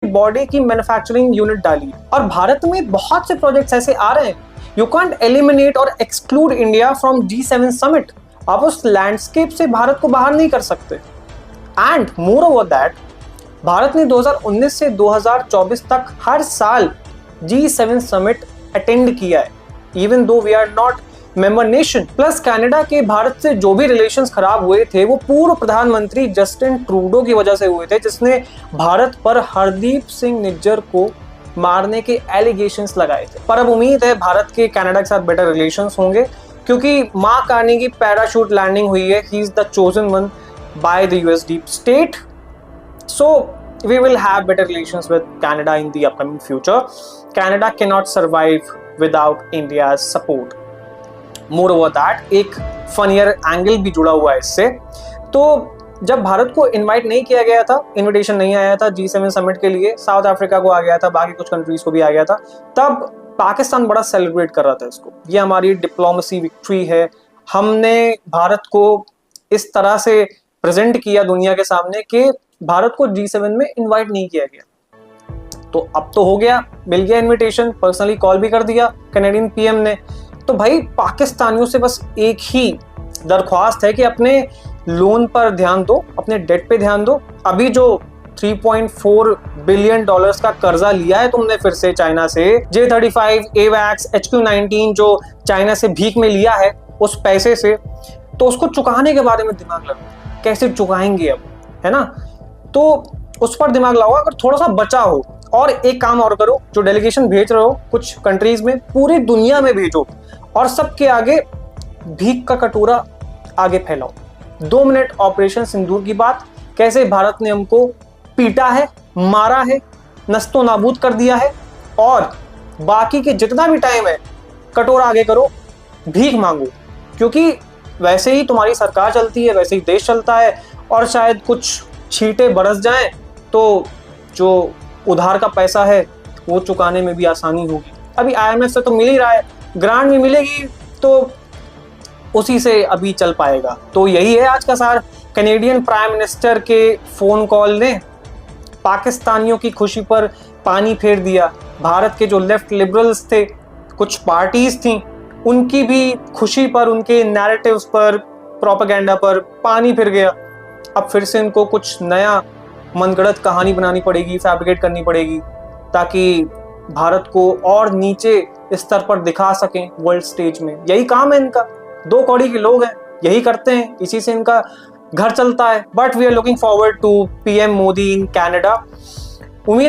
Body की manufacturing unit डाली। और भारत में बहुत से प्रोजेक्ट्स ऐसे आ रहे हैं। यू कांट एलिमिनेट और exclude India from G7 summit. आप उस लैंडस्केप से भारत को बाहर नहीं कर सकते। And more over that, Bharat ने 2019 से 2024 तक हर साल G7 समिट अटेंड किया है, even though we are not member nation. Plus Canada के भारत से जो भी रिलेशंस खराब हुए थे वो पूर्व प्रधानमंत्री जस्टिन ट्रूडो की वजह से हुए थे, जिसने भारत पर हरदीप सिंह निज्जर को मारने के एलिगेशंस लगाए थे। पर अब उम्मीद है भारत के कनाडा के साथ बेटर रिलेशंस होंगे, क्योंकि मां कार्नेगी पैराशूट लैंडिंग हुई है। He is the chosen one by the US deep state, so we will have better relations with Canada in the upcoming future. Canada cannot survive without India's support. Moreover that, एक funnier angle भी जुड़ा हुआ है इससे। तो जब भारत को invite नहीं किया गया था, इनविटेशन नहीं आया था G7 समिट के लिए, साउथ अफ्रीका को आ गया था, बाकी कुछ कंट्रीज को भी आ गया था, तब पाकिस्तान बड़ा सेलिब्रेट कर रहा था इसको। ये हमारी डिप्लोमेसी विक्ट्री है, हमने भारत को इस तरह से प्रेजेंट किया दुनिया के सामने कि भारत को G7 में इनवाइट नहीं किया गया। तो अब तो हो गया, मिल गया इनविटेशन, पर्सनली कॉल भी कर दिया कनेडियन पीएम ने। तो भाई पाकिस्तानियों से बस एक ही दरख्वास्त है कि अपने लोन पर ध्यान दो, अपने डेट पे ध्यान दो। अभी जो $3.4 बिलियन का कर्जा लिया है तुमने फिर से चाइना से, J-35, AWACS, HQ-19 जो चाइना से भीख में लिया है उस पैसे से, तो उसको चुकाने के बारे में दिमाग लगाओ, कैसे चुकाएंगे अब, है ना। तो उस पर दिमाग लगाओ, अगर थोड़ा सा बचा हो। और एक काम और करो, जो डेलीगेशन भेज रहे हो कुछ कंट्रीज में, पूरी दुनिया में भेजो और सबके आगे भीख का कटोरा आगे फैलाओ। 2 मिनट ऑपरेशन सिंदूर की बात, कैसे भारत ने हमको पीटा है, मारा है, नस्तो नाबूद कर दिया है, और बाकी के जितना भी टाइम है कटोरा आगे करो, भीख मांगो, क्योंकि वैसे ही तुम्हारी सरकार चलती है, वैसे ही देश चलता है। और शायद कुछ छींटे बरस जाएं तो जो उधार का पैसा है वो चुकाने में भी आसानी होगी। अभी IMF से तो मिल ही रहा है, ग्रांट भी मिलेगी, तो उसी से अभी चल पाएगा। तो यही है आज का सार। कैनेडियन प्राइम मिनिस्टर के फोन कॉल ने पाकिस्तानियों की खुशी पर पानी फेर दिया। भारत के जो लेफ्ट लिबरल्स थे, कुछ पार्टीज थी, उनकी भी खुशी पर, उनके नैरेटिव्स पर, प्रोपेगेंडा पर पानी फिर गया। अब फिर से इनको कुछ नया मनगढ़ंत कहानी बनानी पड़ेगी, फैब्रिकेट करनी पड़ेगी, ताकि भारत को और नीचे स्तर पर दिखा सकें वर्ल्ड स्टेज में। यही काम है इनका, 2 कौड़ी के लोग हैं, यही करते हैं, इसी से इनका घर चलता है। But we are looking forward to PM Modi in Canada. उम्मीद है